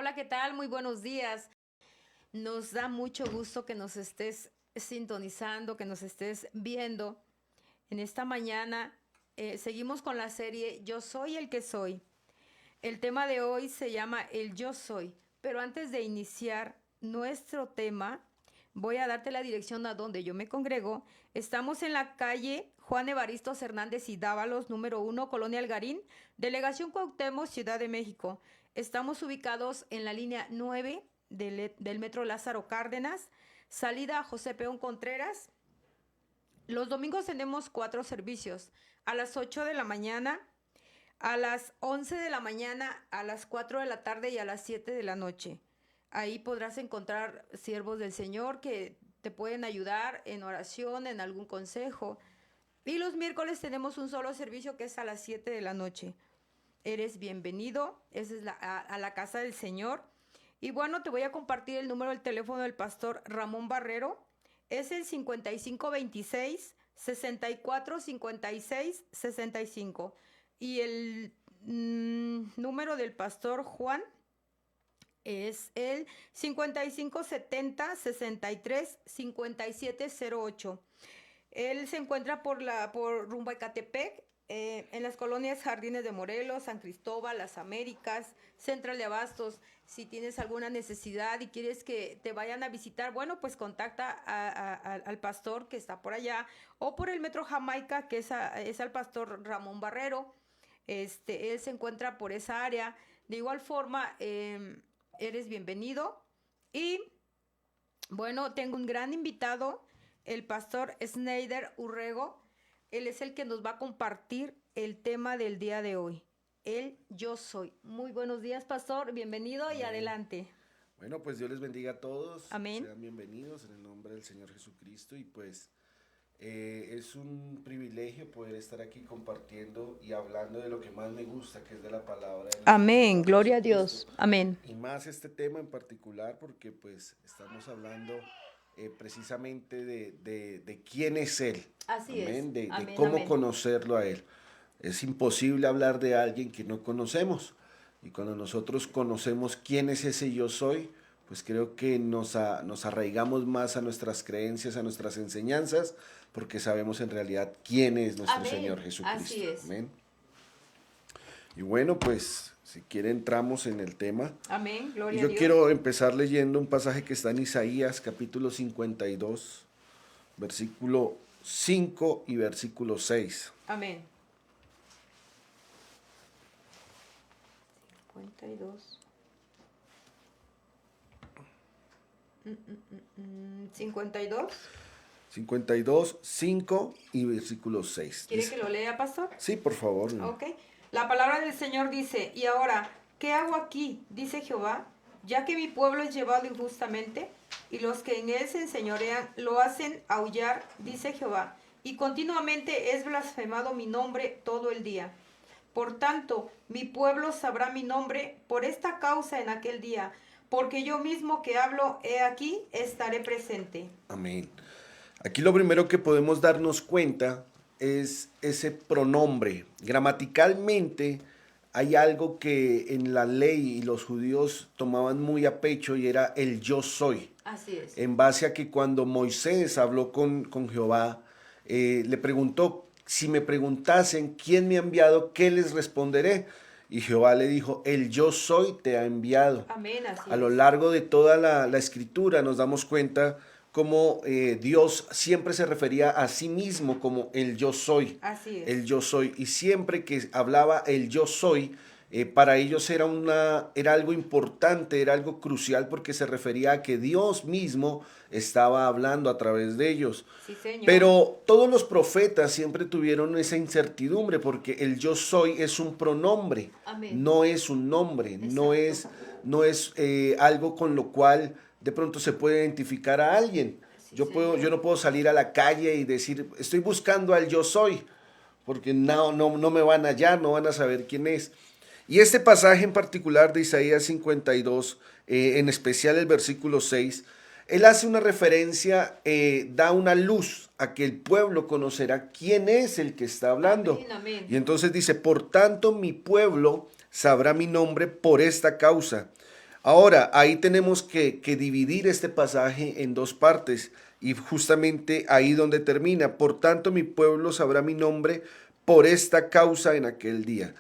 Hola, ¿qué tal? Muy buenos días. Nos da mucho gusto que nos estés sintonizando, que nos estés viendo. En esta mañana seguimos con la serie Yo soy el que soy. El tema de hoy se llama El Yo soy. Pero antes de iniciar nuestro tema, voy a darte la dirección a donde yo me congrego. Estamos en la calle Juan Evaristos Hernández y Dávalos, número 1, Colonia Algarín, Delegación Cuauhtémoc, Ciudad de México. Estamos ubicados en la línea 9 del Metro Lázaro Cárdenas, salida José Peón Contreras. Los domingos tenemos 4 servicios, a las 8 de la mañana, a las 11 de la mañana, a las 4 de la tarde y a las 7 de la noche. Ahí podrás encontrar siervos del Señor que te pueden ayudar en oración, en algún consejo. Y los miércoles tenemos un solo servicio que es a las 7 de la noche. Eres bienvenido, esa es a la casa del Señor. Y bueno, te voy a compartir el número del teléfono del pastor Ramón Barrero. Es el 5526 645665. Y el número del pastor Juan es el 5570 63 5708. Él se encuentra por rumbo a Ecatepec, en las colonias Jardines de Morelos, San Cristóbal, Las Américas, Central de Abastos. Si tienes alguna necesidad y quieres que te vayan a visitar, bueno, pues contacta al pastor que está por allá, o por el Metro Jamaica, que es al pastor Ramón Barrero. Él se encuentra por esa área. De igual forma, eres bienvenido. Y bueno, tengo un gran invitado, el pastor Snyder Urrego. Él es el que nos va a compartir el tema del día de hoy. El Yo soy. Muy buenos días, pastor. Bienvenido. Amén. Y adelante. Bueno, pues Dios les bendiga a todos. Amén. Sean bienvenidos en el nombre del Señor Jesucristo. Y pues es un privilegio poder estar aquí compartiendo y hablando de lo que más me gusta, que es de la palabra de Amén. Gloria a Dios. Amén. Y más este tema en particular porque pues estamos hablando precisamente de quién es Él. Así amén. Es. De cómo conocerlo a Él. Es imposible hablar de alguien que no conocemos. Y cuando nosotros conocemos quién es ese yo soy, pues creo que nos arraigamos más a nuestras creencias, a nuestras enseñanzas, porque sabemos en realidad quién es nuestro Amén. Señor Jesucristo. Así es. Amén. Y bueno, pues si quiere entramos en el tema. Amén. Gloria y a yo Dios. quiero empezar leyendo un pasaje que está en Isaías, capítulo 52, versículo 5 y versículo 6. Amén. 52. 52. 52, 5 y versículo 6. ¿Quiere Dice, que lo lea, pastor? Sí, por favor. Ok. La palabra del Señor dice, y ahora, ¿qué hago aquí? Dice Jehová, ya que mi pueblo es llevado injustamente, y los que en él se enseñorean lo hacen aullar, dice Jehová, y continuamente es blasfemado mi nombre todo el día. Por tanto, mi pueblo sabrá mi nombre por esta causa en aquel día, porque yo mismo que hablo, he aquí, estaré presente. Amén. Aquí lo primero que podemos darnos cuenta es ese pronombre. Gramaticalmente hay algo que en la ley los judíos tomaban muy a pecho y era el yo soy. Así es. En base a que cuando Moisés habló con Jehová, le preguntó, si me preguntasen quién me ha enviado, ¿qué les responderé? Y Jehová le dijo, el yo soy te ha enviado. Amén, así A lo largo de toda la escritura nos damos cuenta cómo Dios siempre se refería a sí mismo como el yo soy. Así es. El yo soy. Y siempre que hablaba el yo soy, para ellos era algo importante, era algo crucial porque se refería a que Dios mismo estaba hablando a través de ellos. Sí, Señor. Pero todos los profetas siempre tuvieron esa incertidumbre porque el yo soy es un pronombre, Amén. no es un nombre, Exacto. no es algo con lo cual de pronto se puede identificar a alguien. Sí, yo Señor. no puedo salir a la calle y decir, estoy buscando al yo soy, porque no me van a hallar, no van a saber quién es. Y este pasaje en particular de Isaías 52, en especial el versículo 6, él hace una referencia, da una luz a que el pueblo conocerá quién es el que está hablando. Amén, amén. Y entonces dice, por tanto mi pueblo sabrá mi nombre por esta causa. Ahora, ahí tenemos que dividir este pasaje en dos partes y justamente ahí donde termina. Por tanto, mi pueblo sabrá mi nombre por esta causa en aquel día.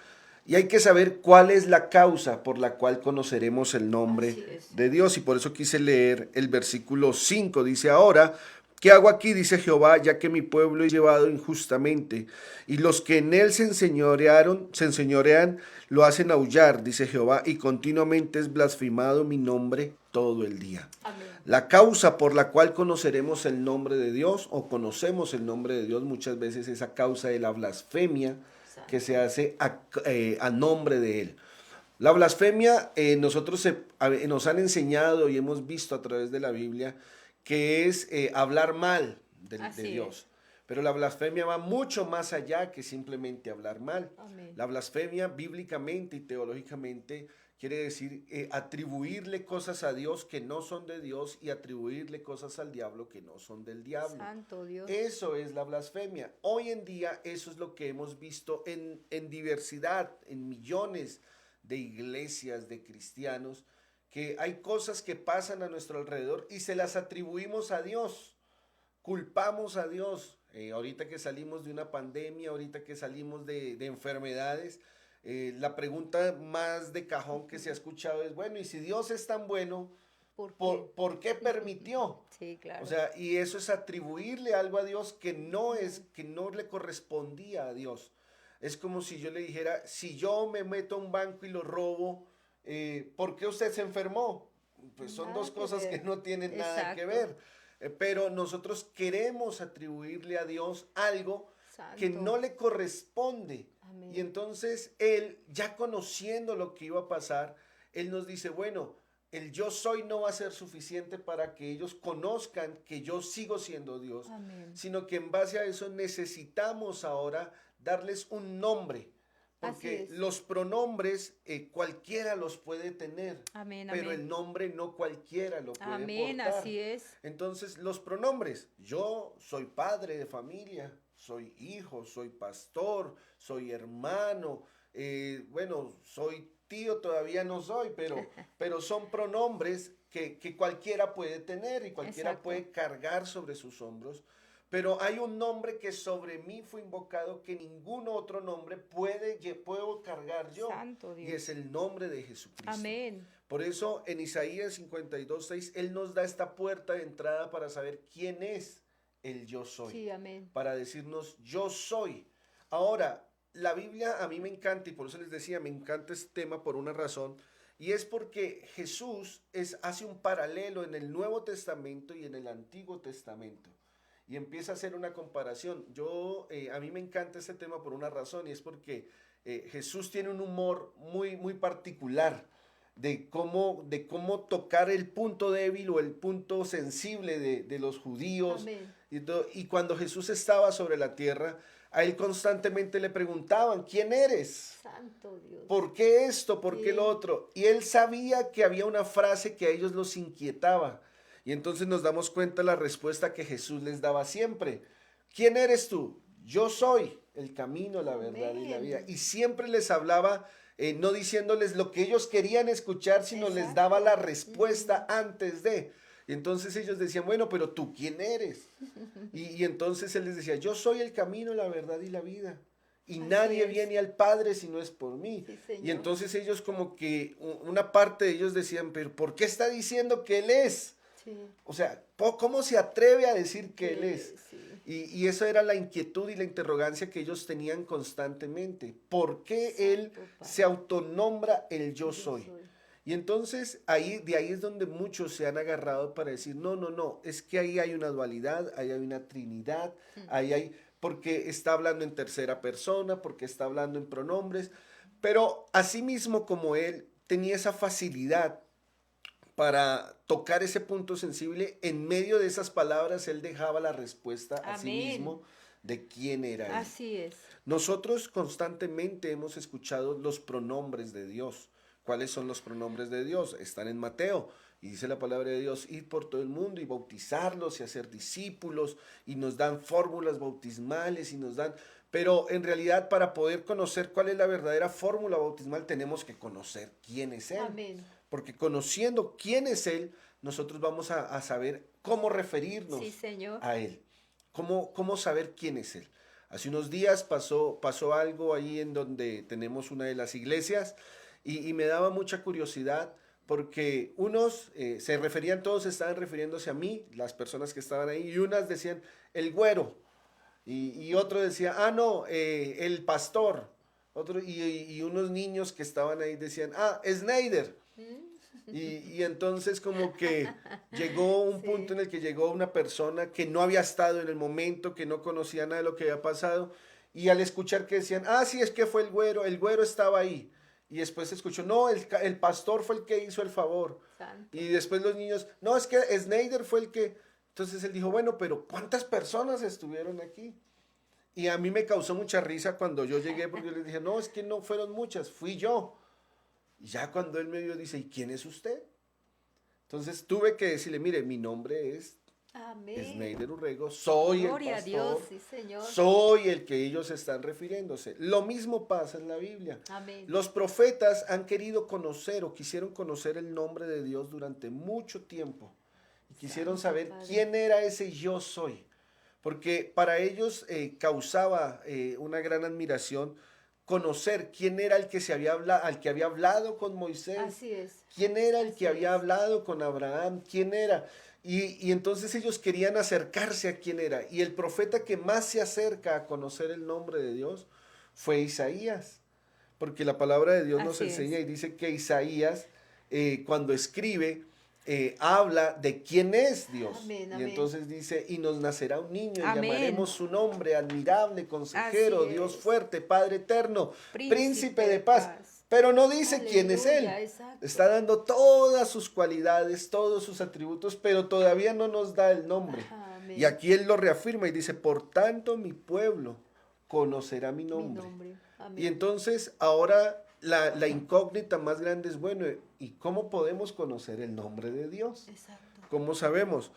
Y hay que saber cuál es la causa por la cual conoceremos el nombre Así es. de Dios. Y por eso quise leer el versículo 5. Dice, ahora, ¿qué hago aquí? Dice Jehová, ya que mi pueblo es llevado injustamente. Y los que en él se enseñorean, lo hacen aullar, dice Jehová, y continuamente es blasfemado mi nombre todo el día. Amén. La causa por la cual conoceremos el nombre de Dios o conocemos el nombre de Dios muchas veces es a causa de la blasfemia que se hace a nombre de Él. La blasfemia nos han enseñado y hemos visto a través de la Biblia que es hablar mal de Dios. Pero la blasfemia va mucho más allá que simplemente hablar mal. Amén. La blasfemia bíblicamente y teológicamente quiere decir atribuirle cosas a Dios que no son de Dios y atribuirle cosas al diablo que no son del diablo. Santo Dios. Eso es la blasfemia. Hoy en día eso es lo que hemos visto en diversidad, en millones de iglesias, de cristianos, que hay cosas que pasan a nuestro alrededor y se las atribuimos a Dios, culpamos a Dios. Ahorita que salimos de una pandemia, ahorita que salimos de enfermedades, la pregunta más de cajón que se ha escuchado es, bueno, y si Dios es tan bueno, ¿por qué permitió? Sí, claro. O sea, y eso es atribuirle algo a Dios que no le correspondía a Dios. Es como si yo le dijera, si yo me meto a un banco y lo robo, ¿por qué usted se enfermó? Pues son Nada dos que cosas ver. que no tienen nada que Exacto. ver. Pero nosotros queremos atribuirle a Dios algo que Santo. no le corresponde. Amén. Y entonces Él, ya conociendo lo que iba a pasar, Él nos dice, bueno, el yo soy no va a ser suficiente para que ellos conozcan que yo sigo siendo Dios, Amén. sino que en base a eso necesitamos ahora darles un nombre, Así porque es. los pronombres cualquiera los puede tener, Amén, pero amén. el nombre no cualquiera lo puede Amén, portar. así es. Entonces los pronombres, yo soy padre de familia, soy hijo, soy pastor, soy hermano, bueno, soy tío, todavía no soy, pero son pronombres que cualquiera puede tener y cualquiera Exacto. puede cargar sobre sus hombros. Pero hay un nombre que sobre mí fue invocado que ningún otro nombre puedo cargar yo. Santo Y Dios. es el nombre de Jesucristo. Amén. Por eso en Isaías 52:6, Él nos da esta puerta de entrada para saber quién es el yo soy. Sí, amén. Para decirnos yo soy. Ahora, la Biblia a mí me encanta y por eso les decía, me encanta este tema por una razón. Y es porque Jesús hace un paralelo en el Nuevo Testamento y en el Antiguo Testamento. Y empieza a hacer una comparación. A mí me encanta este tema por una razón y es porque Jesús tiene un humor muy, muy particular de cómo tocar el punto débil o el punto sensible de los judíos. Amén. Y cuando Jesús estaba sobre la tierra, a él constantemente le preguntaban, ¿quién eres? Santo Dios. ¿Por qué esto? ¿Por qué Sí. lo otro? Y él sabía que había una frase que a ellos los inquietaba. Y entonces nos damos cuenta de la respuesta que Jesús les daba siempre. ¿Quién eres tú? Yo soy el camino, la verdad y la Amén. vida. Y siempre les hablaba, no diciéndoles lo que ellos querían escuchar, sino les Exacto. daba la respuesta antes de. Y entonces ellos decían, bueno, pero tú, ¿quién eres? Y entonces él les decía, yo soy el camino, la verdad y la vida. Y Así nadie es. viene al Padre si no es por mí. Sí, Señor. Y entonces ellos como que, una parte de ellos decían, pero ¿por qué está diciendo que Él es? Sí. O sea, ¿cómo se atreve a decir que Él es? Sí. Y eso era la inquietud y la interrogancia que ellos tenían constantemente. ¿Por qué Él Santo Padre. se autonombra el yo soy? soy. Y entonces de ahí es donde muchos se han agarrado para decir, no, es que ahí hay una dualidad, ahí hay una trinidad, ahí hay, porque está hablando en tercera persona, porque está hablando en pronombres, pero asimismo como él tenía esa facilidad para tocar ese punto sensible, en medio de esas palabras él dejaba la respuesta a sí Amén. mismo de quién era él. Así es. Nosotros constantemente hemos escuchado los pronombres de Dios. ¿Cuáles son los pronombres de Dios? Están en Mateo. Y dice la palabra de Dios, ir por todo el mundo y bautizarlos y hacer discípulos. Y nos dan fórmulas bautismales y nos dan... Pero en realidad para poder conocer cuál es la verdadera fórmula bautismal tenemos que conocer quién es Él. Amén. porque conociendo quién es Él, nosotros vamos a saber cómo referirnos Sí, Señor. a Él, cómo saber quién es Él. Hace unos días pasó algo ahí en donde tenemos una de las iglesias y me daba mucha curiosidad porque unos se referían, todos estaban refiriéndose a mí, las personas que estaban ahí, y unas decían el güero, y otro decía, ah, no, el pastor, otro, y unos niños que estaban ahí decían, ah, Snyder. Y entonces como que llegó un punto en Sí. el que llegó una persona que no había estado en el momento, que no conocía nada de lo que había pasado, y al escuchar que decían, ah, sí, es que fue el güero estaba ahí. Y después se escuchó, no, el pastor fue el que hizo el favor. Santo. Y después los niños, no, es que Snyder fue el que... Entonces él dijo, bueno, pero ¿cuántas personas estuvieron aquí? Y a mí me causó mucha risa cuando yo llegué porque yo les dije, no, es que no fueron muchas, fui yo. Y ya cuando él me vio, dice, ¿y quién es usted? Entonces tuve que decirle, mire, mi nombre es Amén. Snyder Urrego, soy el Gloria a Dios, pastor, sí, Señor. soy el que ellos están refiriéndose. Lo mismo pasa en la Biblia. Amén. Los profetas han querido conocer o quisieron conocer el nombre de Dios durante mucho tiempo. Y quisieron Santo saber Padre. quién era ese yo soy. Porque para ellos causaba una gran admiración conocer quién era el que al que había hablado con Moisés, Así es. quién era el Así que había es. hablado con Abraham, quién era. Y entonces ellos querían acercarse a quién era. Y el profeta que más se acerca a conocer el nombre de Dios fue Isaías. Porque la palabra de Dios nos Así enseña es. y dice que Isaías, cuando escribe, habla de quién es Dios. Amén, Y amén. entonces dice, y nos nacerá un niño y Amén. llamaremos su nombre, admirable, consejero, Así Dios es. fuerte, Padre eterno, príncipe de paz. paz. Pero no dice quién es Él. Aleluya, exacto. Está dando todas sus cualidades, todos sus atributos, pero todavía no nos da el nombre. Ajá, Y amén. aquí Él lo reafirma y dice, por tanto mi pueblo conocerá mi Mi nombre. nombre. Y Amén. entonces ahora la incógnita más grande es, bueno, ¿y cómo podemos conocer el nombre de Dios? Exacto. ¿Cómo sabemos?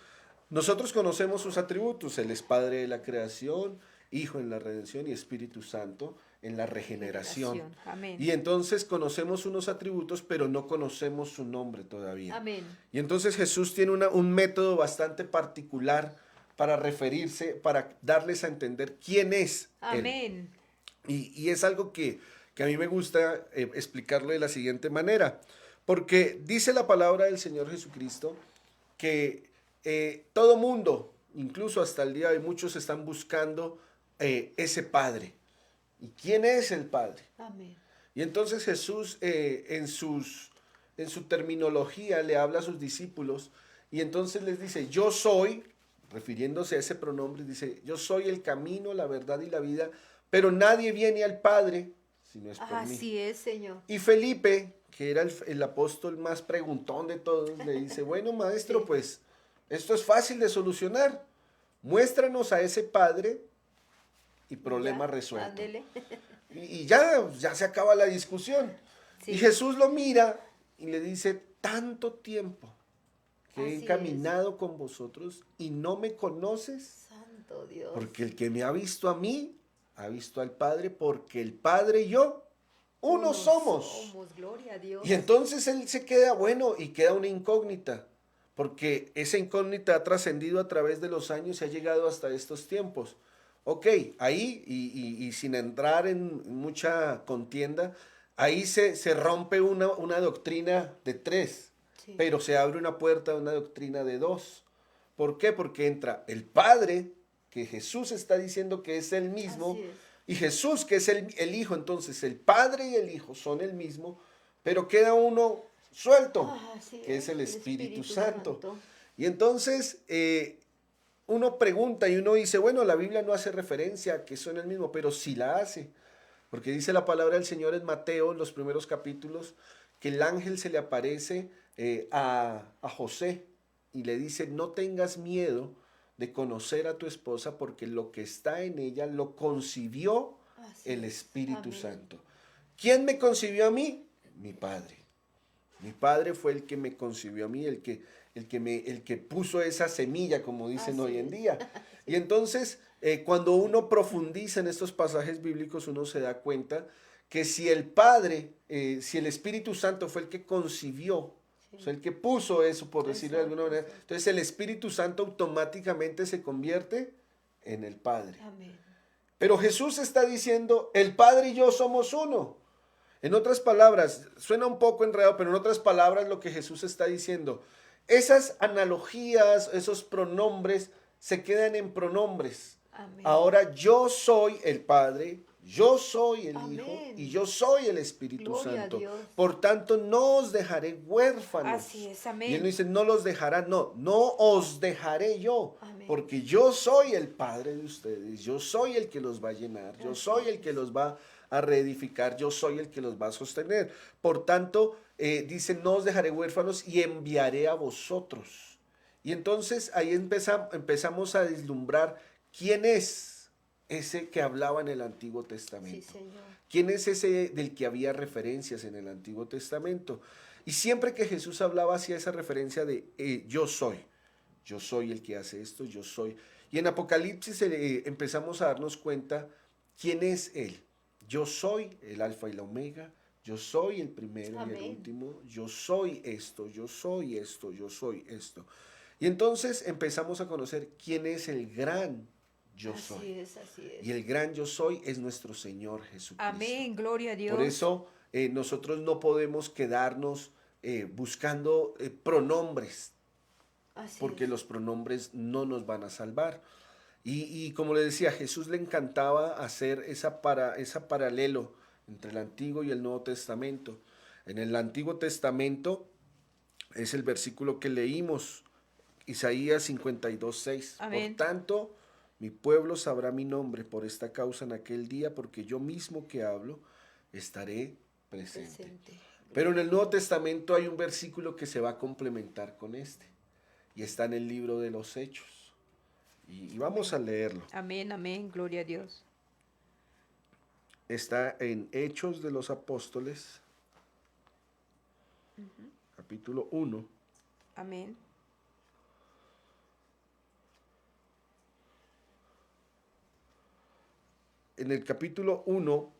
Nosotros conocemos sus atributos. Él es Padre de la creación, Hijo en la redención y Espíritu Santo en la regeneración. Amén. Y entonces conocemos unos atributos, pero no conocemos su nombre todavía. Amén. Y entonces Jesús tiene un método bastante particular para referirse, para darles a entender quién es Él. Amén. Y es algo que a mí me gusta explicarlo de la siguiente manera, porque dice la palabra del Señor Jesucristo que todo mundo, incluso hasta el día de hoy, muchos están buscando ese Padre. ¿Y quién es el Padre? Amén. Y entonces Jesús en su terminología le habla a sus discípulos y entonces les dice, yo soy, refiriéndose a ese pronombre, dice, yo soy el camino, la verdad y la vida, pero nadie viene al Padre si no es por mí. Así es, Señor. Y Felipe, que era el apóstol más preguntón de todos, le dice, bueno, maestro, Sí. pues esto es fácil de solucionar. Muéstranos a ese Padre y problema Ya, resuelto. ándele. Y ya se acaba la discusión. Sí. Y Jesús lo mira y le dice, tanto tiempo que Así he es. caminado con vosotros y no me conoces, Santo Dios. porque el que me ha visto a mí, ha visto al Padre, porque el Padre y yo, uno somos. Somos, gloria a Dios. Y entonces él se queda, bueno, y queda una incógnita, porque esa incógnita ha trascendido a través de los años y ha llegado hasta estos tiempos. Ok, ahí, y sin entrar en mucha contienda, ahí se rompe una doctrina de tres, Sí. pero se abre una puerta a una doctrina de dos. ¿Por qué? Porque entra el Padre, que Jesús está diciendo que es el mismo, Así es. y Jesús, que es el Hijo. Entonces el Padre y el Hijo son el mismo, pero queda uno suelto, Así que es el Espíritu Espíritu Santo. Y entonces uno pregunta y uno dice, bueno, la Biblia no hace referencia a que son el mismo, pero sí la hace. Porque dice la palabra del Señor en Mateo, en los primeros capítulos, que el ángel se le aparece a José y le dice, no tengas miedo de conocer a tu esposa porque lo que está en ella lo concibió Así el es. Espíritu Amén. Santo. ¿Quién me concibió a mí? Mi Padre. Mi Padre fue el que me concibió a mí, el que puso esa semilla, como dicen Así hoy en es. día. Y entonces, cuando uno profundiza en estos pasajes bíblicos, uno se da cuenta que si el Padre, si el Espíritu Santo fue el que concibió O sea, el que puso eso, por decirlo de alguna manera. Exacto. Entonces el Espíritu Santo automáticamente se convierte en el Padre. Amén. Pero Jesús está diciendo, el Padre y yo somos uno. En otras palabras, suena un poco enredado, pero en otras palabras lo que Jesús está diciendo, esas analogías, esos pronombres, se quedan en pronombres. Amén. Ahora yo soy el Padre, yo soy el Amén. Hijo y yo soy el Espíritu Gloria a Santo. Dios. Por tanto, no os dejaré huérfanos. Así es, amén. Y él no dice, no los dejará, no os dejaré yo. Amén. Porque yo soy el Padre de ustedes, yo soy el que los va a llenar, yo Así soy el es. que los va a reedificar, yo soy el que los va a sostener. Por tanto, dice, no os dejaré huérfanos y enviaré a vosotros. Y entonces ahí empezamos a vislumbrar quién es ese que hablaba en el Antiguo Sí, Testamento. Señor. ¿Quién es ese del que había referencias en el Antiguo Testamento? Y siempre que Jesús hablaba hacía esa referencia de yo soy el que hace esto, yo soy. Y en Apocalipsis empezamos a darnos cuenta quién es Él. Yo soy el alfa y la omega, yo soy el primero y el Amén. último, yo soy esto, yo soy esto, yo soy esto. Y entonces empezamos a conocer quién es el gran yo soy. Así es, así es. Y el gran yo soy es nuestro Señor Jesucristo. Amén, gloria a Dios. Por eso nosotros no podemos quedarnos buscando pronombres, Así porque es. los pronombres no nos van a salvar. Y como le decía, a Jesús le encantaba hacer esa paralelo entre el Antiguo y el Nuevo Testamento. En el Antiguo Testamento es el versículo que leímos, Isaías 52:6. Amén. Por tanto, mi pueblo sabrá mi nombre por esta causa en aquel día, porque yo mismo que hablo estaré presente. Presente. Pero en el Nuevo Testamento hay un versículo que se va a complementar con este, y está en el libro de los Hechos. Y vamos a leerlo. Amén, amén, gloria a Dios. Está en Hechos de los Apóstoles, capítulo 1. Amén. En el capítulo 1,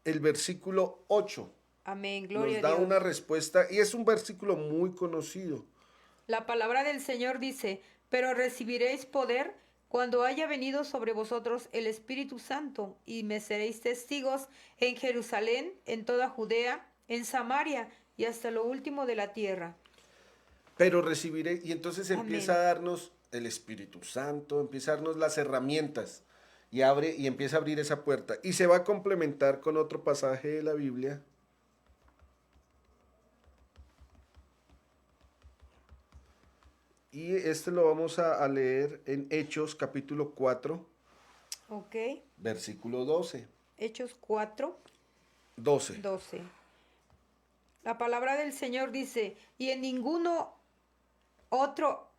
el versículo 8 Amén, gloria nos da a Dios. una respuesta, y es un versículo muy conocido. La palabra del Señor dice, pero recibiréis poder cuando haya venido sobre vosotros el Espíritu Santo, y me seréis testigos en Jerusalén, en toda Judea, en Samaria y hasta lo último de la tierra. Pero recibiré, y entonces Amén. empieza a darnos el Espíritu Santo, empieza a darnos las herramientas, y abre y empieza a abrir esa puerta. Y se va a complementar con otro pasaje de la Biblia. Y este lo vamos a leer en Hechos capítulo 4, Ok. versículo 12. Hechos 4, 12. 12. La palabra del Señor dice, y en ningún otro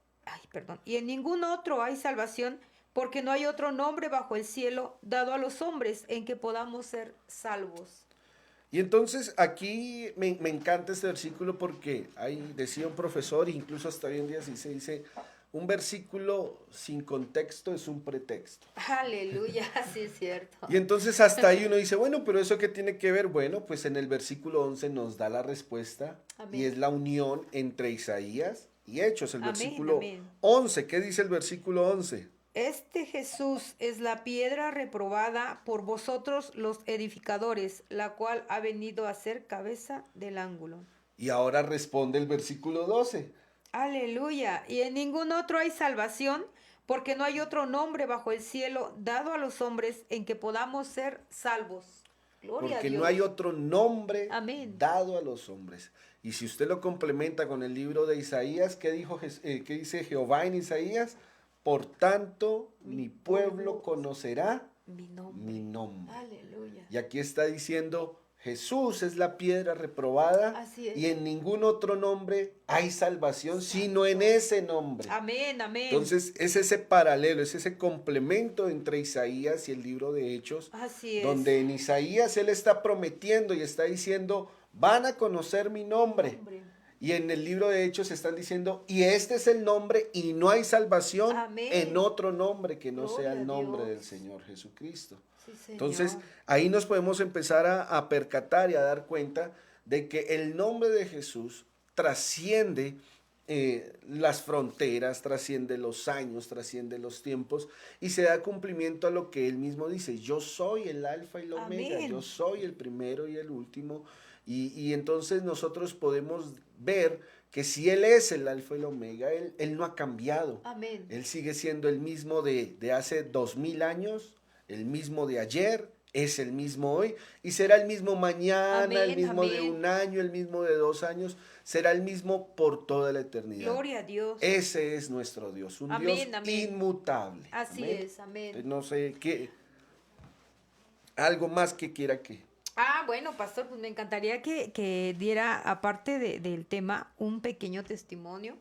hay salvación, porque no hay otro nombre bajo el cielo dado a los hombres en que podamos ser salvos. Y entonces aquí me encanta este versículo porque ahí decía un profesor, incluso hasta hoy en día sí se dice, un versículo sin contexto es un pretexto. Aleluya, sí es cierto. Y entonces hasta ahí uno dice, bueno, pero ¿eso qué tiene que ver? Bueno, pues en el versículo 11 nos da la respuesta. Amén. Y es la unión entre Isaías y Hechos. El Amén, versículo amén. 11, ¿qué dice el versículo 11? Este Jesús es la piedra reprobada por vosotros los edificadores, la cual ha venido a ser cabeza del ángulo. Y ahora responde el versículo 12. Aleluya. Y en ningún otro hay salvación, porque no hay otro nombre bajo el cielo dado a los hombres en que podamos ser salvos. Gloria Porque a Dios. no hay otro nombre Amén. dado a los hombres. Y si usted lo complementa con el libro de Isaías, ¿qué dice Jehová en Isaías? Por tanto, mi pueblo conocerá Mi nombre. mi nombre. Aleluya. Y aquí está diciendo, Jesús es la piedra reprobada Así es. y en ningún otro nombre hay salvación, sino en ese nombre. Amén, amén. Entonces es ese paralelo, es ese complemento entre Isaías y el libro de Hechos, Así es. donde en Isaías él está prometiendo y está diciendo, van a conocer mi nombre. Y en el libro de Hechos están diciendo, y este es el nombre y no hay salvación Amén. en otro nombre que no Gloria sea a el nombre Dios. del Señor Jesucristo. Sí, Señor. Entonces ahí nos podemos empezar a percatar y a dar cuenta de que el nombre de Jesús trasciende las fronteras, trasciende los años, trasciende los tiempos y se da cumplimiento a lo que él mismo dice: yo soy el alfa y el omega, Amén. yo soy el primero y el último. Y entonces nosotros podemos ver que si él es el alfa y el omega, él no ha cambiado. Amén. Él sigue siendo el mismo de hace 2000 años, el mismo de ayer, es el mismo hoy y será el mismo mañana, el Amén. mismo de Amén. un año, el mismo de 2 años, será el mismo por toda la eternidad. Gloria a Dios. Ese es nuestro Dios, un Amén, Dios amén. inmutable. Así Amén. es, amén. No sé qué, algo más que quiera que. Bueno, pastor, pues me encantaría que diera, aparte del tema, un pequeño testimonio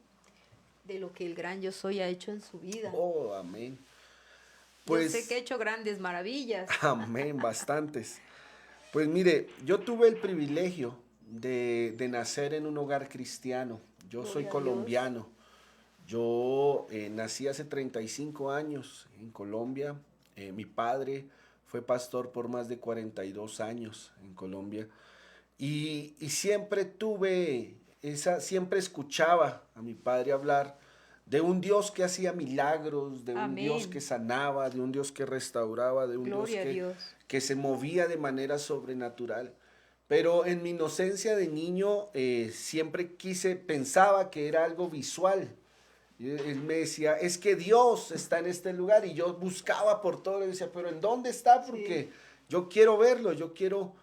de lo que el gran yo soy ha hecho en su vida. Oh, amén. Yo sé Pues, que ha hecho grandes maravillas. amén, bastantes. Pues mire, yo tuve el privilegio de nacer en un hogar cristiano. Yo soy Gloria a Dios. colombiano. Yo nací hace 35 años en Colombia. Mi padre fue pastor por más de 42 años en Colombia. Y siempre siempre escuchaba a mi padre hablar de un Dios que hacía milagros, de un Dios Amén. que sanaba, de un Dios que restauraba, de un Gloria a Dios Dios. que se movía de manera sobrenatural. Pero en mi inocencia de niño siempre pensaba que era algo visual. Y él me decía: es que Dios está en este lugar, y yo buscaba por todo, y decía: pero ¿en dónde está? Porque yo quiero verlo, yo quiero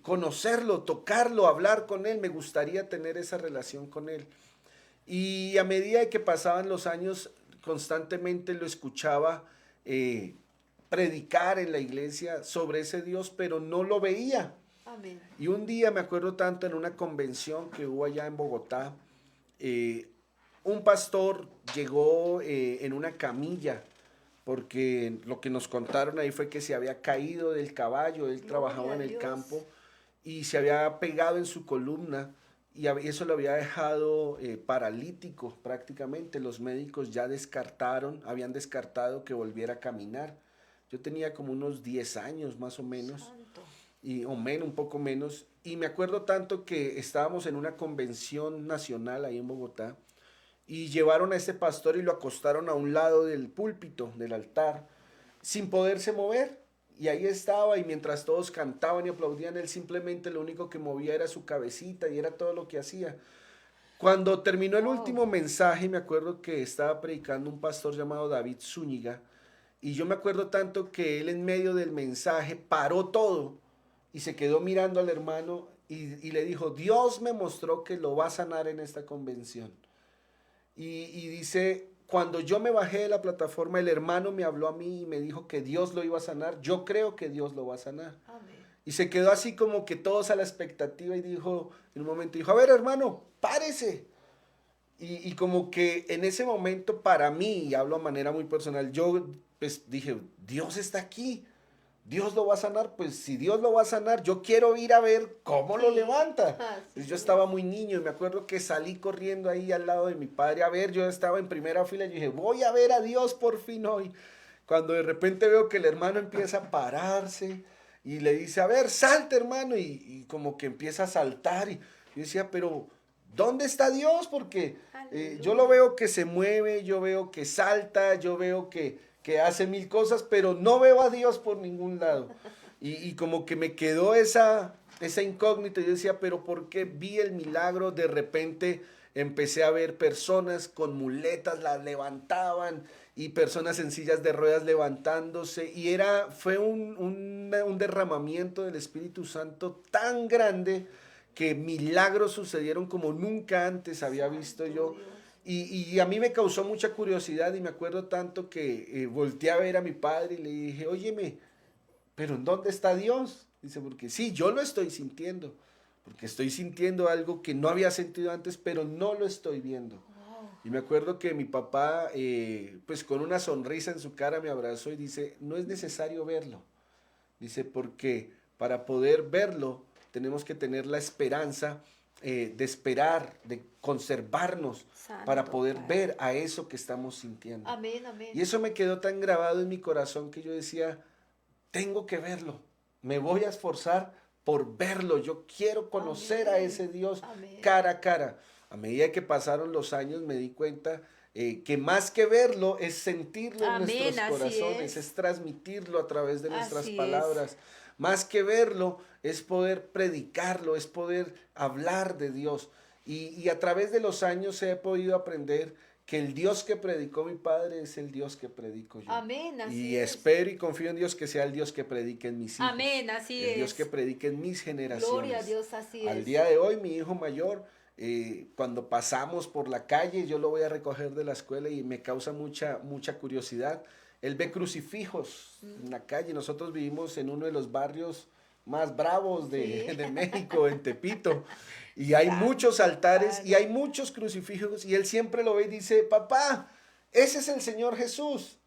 conocerlo, tocarlo, hablar con él, me gustaría tener esa relación con él. Y a medida que pasaban los años, constantemente lo escuchaba predicar en la iglesia sobre ese Dios, pero no lo veía. Amén. Y un día me acuerdo tanto, en una convención que hubo allá en Bogotá, un pastor llegó en una camilla, porque lo que nos contaron ahí fue que se había caído del caballo. Él trabajaba en el campo y se había pegado en su columna, y eso lo había dejado paralítico prácticamente. Los médicos ya habían descartado que volviera a caminar. Yo tenía como unos 10 años más o menos, Santo. o menos, un poco menos, y me acuerdo tanto que estábamos en una convención nacional ahí en Bogotá, y llevaron a este pastor y lo acostaron a un lado del púlpito, del altar, sin poderse mover. Y ahí estaba, y mientras todos cantaban y aplaudían, él simplemente lo único que movía era su cabecita, y era todo lo que hacía. Cuando terminó el último mensaje, me acuerdo que estaba predicando un pastor llamado David Zúñiga, y yo me acuerdo tanto que él, en medio del mensaje, paró todo y se quedó mirando al hermano y le dijo: Dios me mostró que lo va a sanar en esta convención. Y dice: cuando yo me bajé de la plataforma, el hermano me habló a mí y me dijo que Dios lo iba a sanar. Yo creo que Dios lo va a sanar. Amén. Y se quedó así como que todos a la expectativa, y dijo, en un momento dijo: a ver, hermano, párese. Y como que en ese momento, para mí, y hablo de manera muy personal, yo pues dije: Dios está aquí, Dios lo va a sanar. Pues si Dios lo va a sanar, yo quiero ir a ver cómo lo levanta. Pues yo estaba muy niño, y me acuerdo que salí corriendo ahí al lado de mi padre a ver. Yo estaba en primera fila y dije: voy a ver a Dios por fin hoy. Cuando de repente veo que el hermano empieza a pararse y le dice: a ver, salte, hermano, y como que empieza a saltar, y yo decía: pero ¿dónde está Dios? Porque yo lo veo que se mueve, yo veo que salta, yo veo que hace mil cosas, pero no veo a Dios por ningún lado. Y como que me quedó esa incógnita. Yo decía: pero ¿por qué vi el milagro? De repente empecé a ver personas con muletas, las levantaban, y personas en sillas de ruedas levantándose, y fue un derramamiento del Espíritu Santo tan grande, que milagros sucedieron como nunca antes había visto yo. Y a mí me causó mucha curiosidad, y me acuerdo tanto que volteé a ver a mi padre y le dije: óyeme, ¿pero en dónde está Dios? Dice: porque sí, yo lo estoy sintiendo, porque estoy sintiendo algo que no había sentido antes, pero no lo estoy viendo. Y me acuerdo que mi papá, pues con una sonrisa en su cara, me abrazó y dice: no es necesario verlo. Dice: porque para poder verlo tenemos que tener la esperanza de esperar, de conservarnos, Santo para poder Padre. ver a eso que estamos sintiendo. Amén, amén. Y eso me quedó tan grabado en mi corazón, que yo decía: tengo que verlo, me voy a esforzar por verlo. Yo quiero conocer a Amén. ese Dios Amén. cara a cara. A medida que pasaron los años me di cuenta que más que verlo es sentirlo en Amén, nuestros así corazones, es. es transmitirlo a través de nuestras Así es. palabras. Más que verlo es poder predicarlo, es poder hablar de Dios. Y a través de los años he podido aprender que el Dios que predicó mi padre es el Dios que predico yo. Amén, así Y es. espero y confío en Dios que sea el Dios que predique en mis hijos. Amén, así El Dios es. que predique en mis generaciones. Gloria a Dios, así Al es. día de hoy, mi hijo mayor, cuando pasamos por la calle, yo lo voy a recoger de la escuela y me causa mucha curiosidad. Él ve crucifijos en la calle. Nosotros vivimos en uno de los barrios más bravos de, Sí. de México, en Tepito. Y hay Santo muchos altares y Padre. hay muchos crucifijos. Y él siempre lo ve y dice, papá, ese es el Señor Jesús.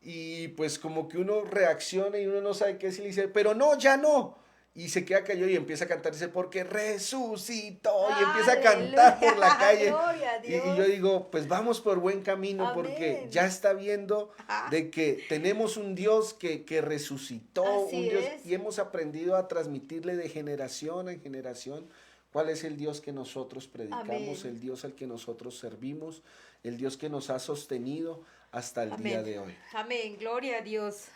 Y pues como que uno reacciona y uno no sabe qué decir, y dice, pero no, ya no. Y se queda callado y empieza a cantar, dice, porque resucitó. Y empieza a cantar por la calle. Gloria a Y Dios. yo digo, pues vamos por buen camino, porque Amén. ya está viendo Ajá. de que tenemos un Dios que resucitó, Así un Dios, es. y hemos aprendido a transmitirle de generación en generación cuál es el Dios que nosotros predicamos, Amén. el Dios al que nosotros servimos, el Dios que nos ha sostenido hasta el día Amén. de hoy. Amén, gloria a Dios.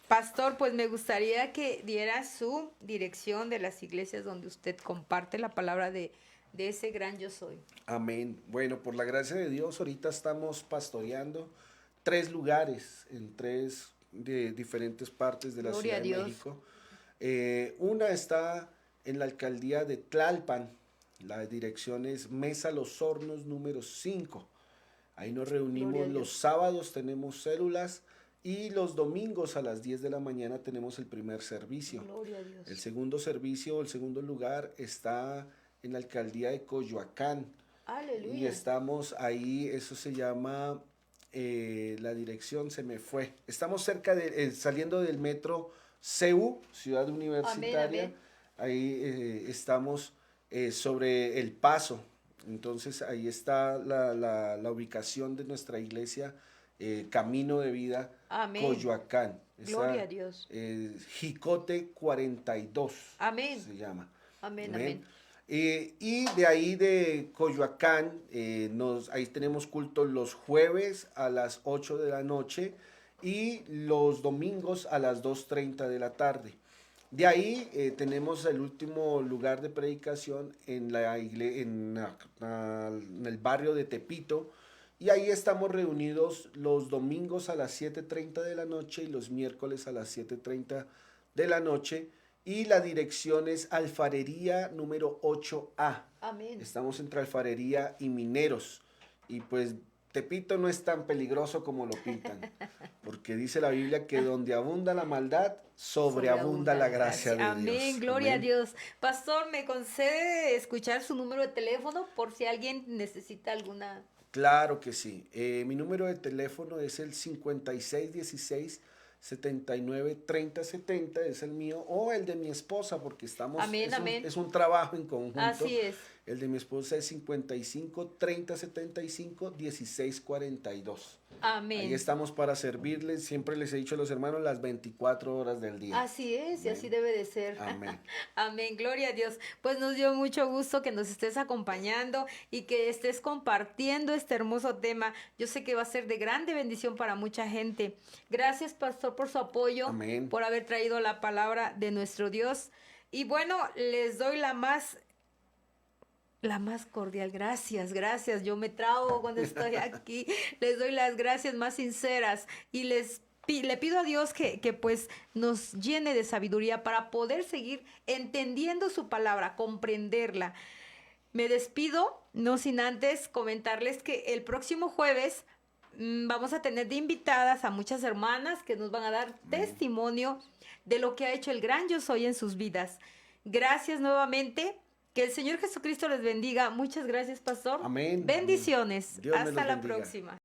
Pastor, pues me gustaría que diera su dirección de las iglesias donde usted comparte la palabra de ese gran yo soy. Amén. Bueno, por la gracia de Dios, ahorita estamos pastoreando 3 lugares en 3 de diferentes partes de la Gloria Ciudad a de Dios. México. Una está en la alcaldía de Tlalpan. La dirección es Mesa Los Hornos número 5. Ahí nos Gloria reunimos a los Dios. sábados, tenemos células y los domingos a las 10 de la mañana tenemos el primer servicio. Gloria a Dios. El segundo servicio, el segundo lugar está en la alcaldía de Coyoacán. Y Aleluya. estamos ahí, eso se llama, la dirección se me fue. Estamos cerca de, saliendo del metro CU, Ciudad Universitaria. amén. Ahí estamos sobre El Paso. Entonces ahí está la ubicación de nuestra iglesia, Camino de Vida, Amén. Coyoacán. Gloria a Dios. Jicote 42 Amén. se llama. Amén, Amén. amén. Y de ahí de Coyoacán, ahí tenemos culto los jueves a las 8 de la noche y los domingos a las 2:30 de la tarde. De ahí tenemos el último lugar de predicación en el barrio de Tepito, y ahí estamos reunidos los domingos a las 7:30 de la noche y los miércoles a las 7:30 de la noche. Y la dirección es Alfarería número 8A. Amén. Estamos entre Alfarería y Mineros. Y pues Tepito no es tan peligroso como lo pintan. Porque dice la Biblia que donde abunda la maldad, sobreabunda la gracia de Dios. Amén, gloria a Amén. Dios. Pastor, ¿me concede escuchar su número de teléfono por si alguien necesita alguna? Claro que sí. Mi número de teléfono es el 5616-793070, es el mío, o el de mi esposa, porque estamos, Amén, amén. es un trabajo en conjunto. Así es. El de mi esposa es 55-30-75-16-42. Amén. Ahí estamos para servirles. Siempre les he dicho a los hermanos las 24 horas del día. Así es, y Amén. así debe de ser. Amén. Amén, gloria a Dios. Pues nos dio mucho gusto que nos estés acompañando y que estés compartiendo este hermoso tema. Yo sé que va a ser de grande bendición para mucha gente. Gracias, pastor, por su apoyo, Amén. por haber traído la palabra de nuestro Dios. Y bueno, les doy la más cordial, gracias. Yo me trago cuando estoy aquí. Les doy las gracias más sinceras y le pido a Dios que pues nos llene de sabiduría para poder seguir entendiendo su palabra, comprenderla. Me despido, no sin antes comentarles que el próximo jueves vamos a tener de invitadas a muchas hermanas que nos van a dar testimonio de lo que ha hecho el gran Yo Soy en sus vidas. Gracias nuevamente. Que el Señor Jesucristo les bendiga. Muchas gracias, pastor. Amén. Bendiciones. Dios me Hasta los la bendiga. próxima.